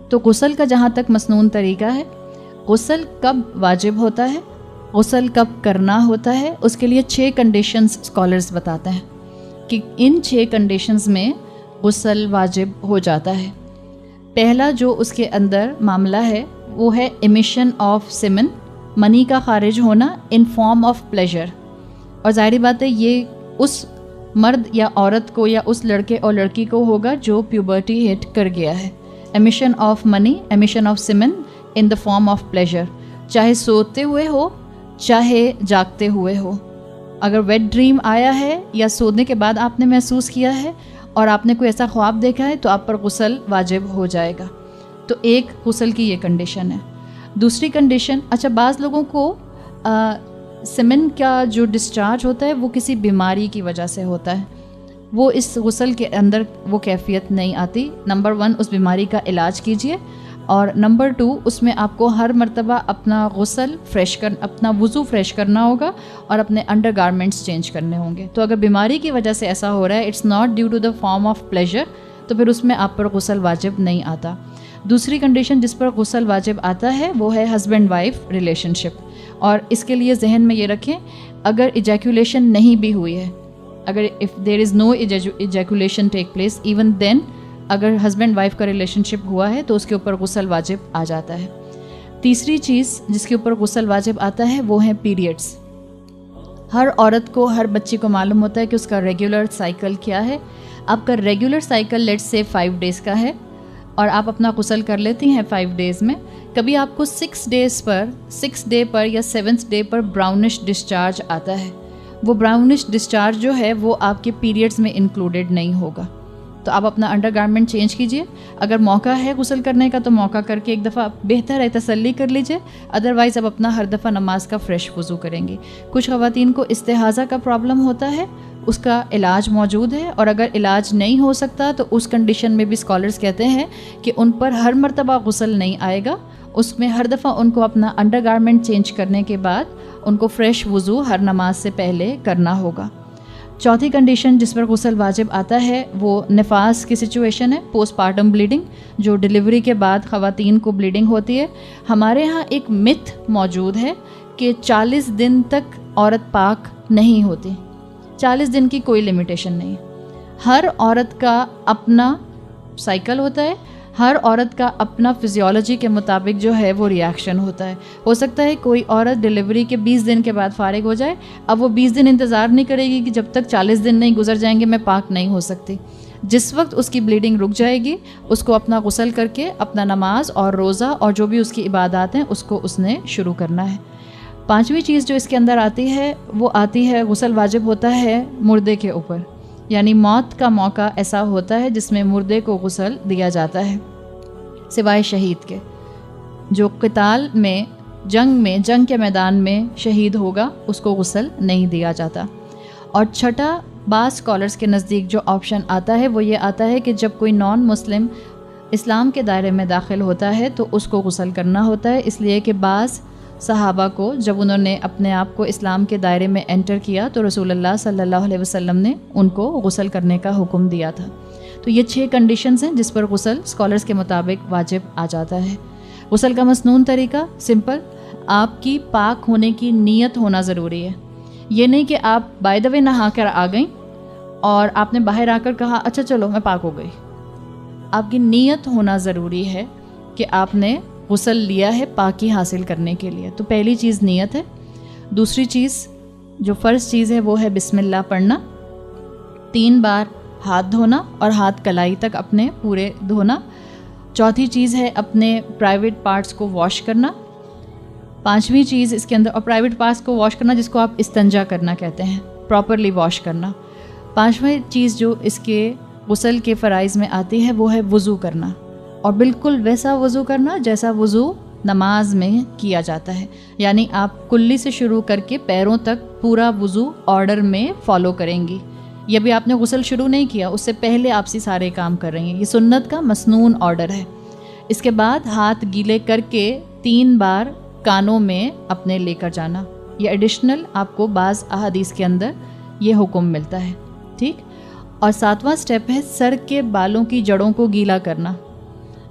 تو غسل کا جہاں تک مسنون طریقہ ہے، غسل کب واجب ہوتا ہے، غسل کب کرنا ہوتا ہے، اس کے لیے 6 کنڈیشنز اسکالرز بتاتے ہیں کہ ان 6 کنڈیشنز میں غسل واجب ہو جاتا ہے۔ پہلا جو اس کے اندر معاملہ ہے وہ ہے امیشن آف سیمن، منی کا خارج ہونا ان فارم آف پلیجر، اور ظاہری بات ہے یہ اس مرد یا عورت کو یا اس لڑکے اور لڑکی کو ہوگا جو پیوبرٹی ہٹ کر گیا ہے۔ امیشن آف منی، emission of semen in the form of pleasure, چاہے سوتے ہوئے ہو چاہے جاگتے ہوئے ہو۔ اگر ویٹ ڈریم آیا ہے یا سونے کے بعد آپ نے محسوس کیا ہے اور آپ نے کوئی ایسا خواب دیکھا ہے تو آپ پر غسل واجب ہو جائے گا۔ تو ایک غسل کی یہ کنڈیشن ہے۔ دوسری کنڈیشن، اچھا بعض لوگوں کو سیمن کا جو ڈسچارج ہوتا ہے وہ کسی بیماری کی وجہ سے ہوتا ہے، وہ اس غسل کے اندر وہ کیفیت نہیں آتی۔ نمبر 1 اس بیماری کا علاج کیجئے، اور نمبر 2 اس میں آپ کو ہر مرتبہ اپنا غسل اپنا وضو فریش کرنا ہوگا اور اپنے انڈر گارمنٹس چینج کرنے ہوں گے۔ تو اگر بیماری کی وجہ سے ایسا ہو رہا ہے، it's not due to the form of pleasure, تو پھر اس میں آپ پر غسل واجب نہیں آتا۔ دوسری کنڈیشن جس پر غسل واجب آتا ہے وہ ہے ہسبینڈ وائف ریلیشن شپ، اور اس کے لیے ذہن میں یہ رکھیں اگر ایجیکولیشن نہیں بھی ہوئی ہے، اگر if there is no ejaculation take place even then, اگر ہسبینڈ وائف کا ریلیشن شپ ہوا ہے تو اس کے اوپر غسل واجب آ جاتا ہے۔ تیسری چیز جس کے اوپر غسل واجب آتا ہے وہ ہیں پیریڈس۔ ہر عورت کو، ہر بچی کو معلوم ہوتا ہے کہ اس کا ریگولر سائیکل کیا ہے۔ آپ کا regular cycle let's say 5 days کا ہے اور آپ اپنا غسل کر لیتی ہیں 5 ڈیز میں، کبھی آپ کو 6 ڈے پر یا 7th ڈے پر براؤنش ڈسچارج آتا ہے، وہ براؤنش ڈسچارج جو ہے وہ آپ کے پیریڈز میں انکلوڈیڈ نہیں ہوگا، تو آپ اپنا انڈر گارمنٹ چینج کیجئے۔ اگر موقع ہے غسل کرنے کا تو موقع کر کے ایک دفعہ بہتر ہے تسلی کر لیجئے، ادروائز اب اپنا ہر دفعہ نماز کا فریش وضو کریں گی۔ کچھ خواتین کو استحاضہ کا پرابلم ہوتا ہے، اس کا علاج موجود ہے، اور اگر علاج نہیں ہو سکتا تو اس کنڈیشن میں بھی اسکالرز کہتے ہیں کہ ان پر ہر مرتبہ غسل نہیں آئے گا، اس میں ہر دفعہ ان کو اپنا انڈر گارمنٹ چینج کرنے کے بعد ان کو فریش وضو ہر نماز سے پہلے کرنا ہوگا۔ چوتھی کنڈیشن جس پر غسل واجب آتا ہے وہ نفاس کی سچویشن ہے، پوسٹ پارٹم بلیڈنگ، جو ڈیلیوری کے بعد خواتین کو بلیڈنگ ہوتی ہے۔ ہمارے ہاں ایک متھ موجود ہے کہ 40 دن تک عورت پاک نہیں ہوتی، 40 دن کی کوئی لمیٹیشن نہیں۔ ہر عورت کا اپنا سائیکل ہوتا ہے، ہر عورت کا اپنا فزیولوجی کے مطابق جو ہے وہ ریاکشن ہوتا ہے۔ ہو سکتا ہے کوئی عورت ڈیلیوری کے 20 دن کے بعد فارغ ہو جائے، اب وہ 20 دن انتظار نہیں کرے گی کہ جب تک 40 دن نہیں گزر جائیں گے میں پاک نہیں ہو سکتی۔ جس وقت اس کی بلیڈنگ رک جائے گی اس کو اپنا غسل کر کے اپنا نماز اور روزہ اور جو بھی اس کی عبادات ہیں اس کو اس نے شروع کرنا ہے۔ پانچویں چیز جو اس کے اندر آتی ہے وہ آتی ہے، غسل واجب ہوتا ہے مردے کے اوپر، یعنی موت کا موقع ایسا ہوتا ہے جس میں مردے کو غسل دیا جاتا ہے، سوائے شہید کے۔ جو قتال میں جنگ کے میدان میں شہید ہوگا اس کو غسل نہیں دیا جاتا۔ اور چھٹا بعض اسکالرس کے نزدیک جو آپشن آتا ہے وہ یہ آتا ہے کہ جب کوئی نان مسلم اسلام کے دائرے میں داخل ہوتا ہے تو اس کو غسل کرنا ہوتا ہے، اس لیے کہ بعض صحابہ کو جب انہوں نے اپنے آپ کو اسلام کے دائرے میں انٹر کیا تو رسول اللہ صلی اللہ علیہ وسلم نے ان کو غسل کرنے کا حکم دیا تھا۔ تو یہ 6 کنڈیشنز ہیں جس پر غسل اسکالرس کے مطابق واجب آ جاتا ہے۔ غسل کا مسنون طریقہ سمپل، آپ کی پاک ہونے کی نیت ہونا ضروری ہے۔ یہ نہیں کہ آپ بائی دا وے نہا کر آ گئیں اور آپ نے باہر آ کر کہا اچھا چلو میں پاک ہو گئی۔ آپ کی نیت ہونا ضروری ہے کہ آپ نے غسل لیا ہے پاکی حاصل کرنے کے لیے۔ تو پہلی چیز نیت ہے۔ دوسری چیز جو فرض چیز ہے وہ ہے بسم اللہ پڑھنا، 3 بار ہاتھ دھونا اور ہاتھ کلائی تک اپنے پورے دھونا۔ چوتھی چیز ہے اپنے پرائیویٹ پارٹس کو واش کرنا۔ پانچویں چیز اس کے اندر، اور پرائیویٹ پارٹس کو واش کرنا جس کو آپ استنجا کرنا کہتے ہیں، پراپرلی واش کرنا۔ پانچویں چیز جو اس کے غسل کے فرائض میں آتی ہے وہ ہے وضو کرنا، اور بالکل ویسا وضو کرنا جیسا وضو نماز میں کیا جاتا ہے، یعنی آپ کلی سے شروع کر کے پیروں تک پورا وضو آرڈر میں فالو کریں گی۔ یہ بھی آپ نے غسل شروع نہیں کیا، اس سے پہلے آپ سے سارے کام کر رہی ہیں، یہ سنت کا مسنون آرڈر ہے۔ اس کے بعد ہاتھ گیلے کر کے 3 بار کانوں میں اپنے لے کر جانا، یہ ایڈیشنل آپ کو بعض احادیث کے اندر یہ حکم ملتا ہے، ٹھیک۔ اور 7واں سٹیپ ہے سر کے بالوں کی جڑوں کو گیلا کرنا۔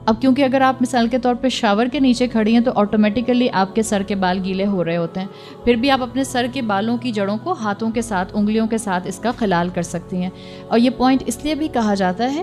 اب کیونکہ اگر آپ مثال کے طور پہ شاور کے نیچے کھڑی ہیں تو آٹومیٹیکلی آپ کے سر کے بال گیلے ہو رہے ہوتے ہیں، پھر بھی آپ اپنے سر کے بالوں کی جڑوں کو ہاتھوں کے ساتھ، انگلیوں کے ساتھ اس کا خلال کر سکتی ہیں. اور یہ پوائنٹ اس لیے بھی کہا جاتا ہے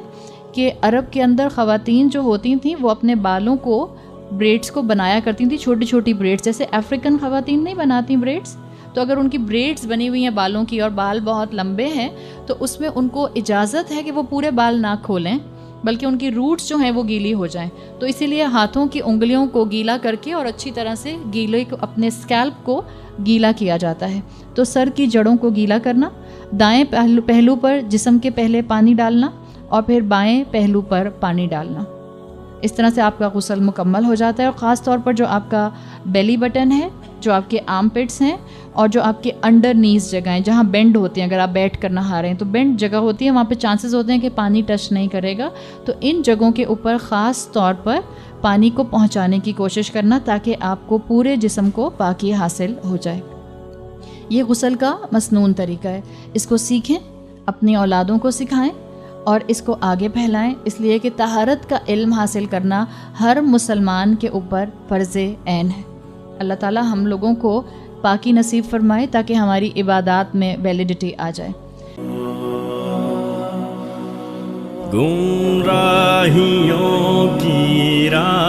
کہ عرب کے اندر خواتین جو ہوتی تھیں وہ اپنے بالوں کو بریڈس کو بنایا کرتی تھیں، چھوٹی چھوٹی بریڈس، جیسے افریقن خواتین نہیں بناتی بریڈس، تو اگر ان کی بریڈس بنی ہوئی ہیں بالوں کی اور بال بہت لمبے ہیں تو اس میں ان کو اجازت ہے کہ وہ پورے بال نہ کھولیں بلکہ ان کی روٹس جو ہیں وہ گیلی ہو جائیں. تو اسی لیے ہاتھوں کی انگلیوں کو گیلا کر کے اور اچھی طرح سے گیلے کو اپنے اسکیلپ کو گیلا کیا جاتا ہے. تو سر کی جڑوں کو گیلا کرنا، دائیں پہلو پر جسم کے پہلے پانی ڈالنا اور پھر بائیں پہلو پر پانی ڈالنا. اس طرح سے آپ کا غسل مکمل ہو جاتا ہے. اور خاص طور پر جو آپ کا بیلی بٹن ہے، جو آپ کے آرم پٹس ہیں اور جو آپ کے انڈر نیز جگہیں جہاں بینڈ ہوتے ہیں، اگر آپ بیٹھ کر نہا رہے ہیں تو بینڈ جگہ ہوتی ہے، وہاں پہ چانسز ہوتے ہیں کہ پانی ٹچ نہیں کرے گا، تو ان جگہوں کے اوپر خاص طور پر پانی کو پہنچانے کی کوشش کرنا تاکہ آپ کو پورے جسم کو پاکی حاصل ہو جائے. یہ غسل کا مسنون طریقہ ہے. اس کو سیکھیں، اپنی اولادوں کو سکھائیں اور اس کو آگے پھیلائیں، اس لیے کہ طہارت کا علم حاصل کرنا ہر مسلمان کے اوپر فرض عین ہے. اللہ تعالی ہم لوگوں کو پاکی نصیب فرمائے تاکہ ہماری عبادات میں ویلیڈیٹی آ جائے. گمراہیوں کی راہ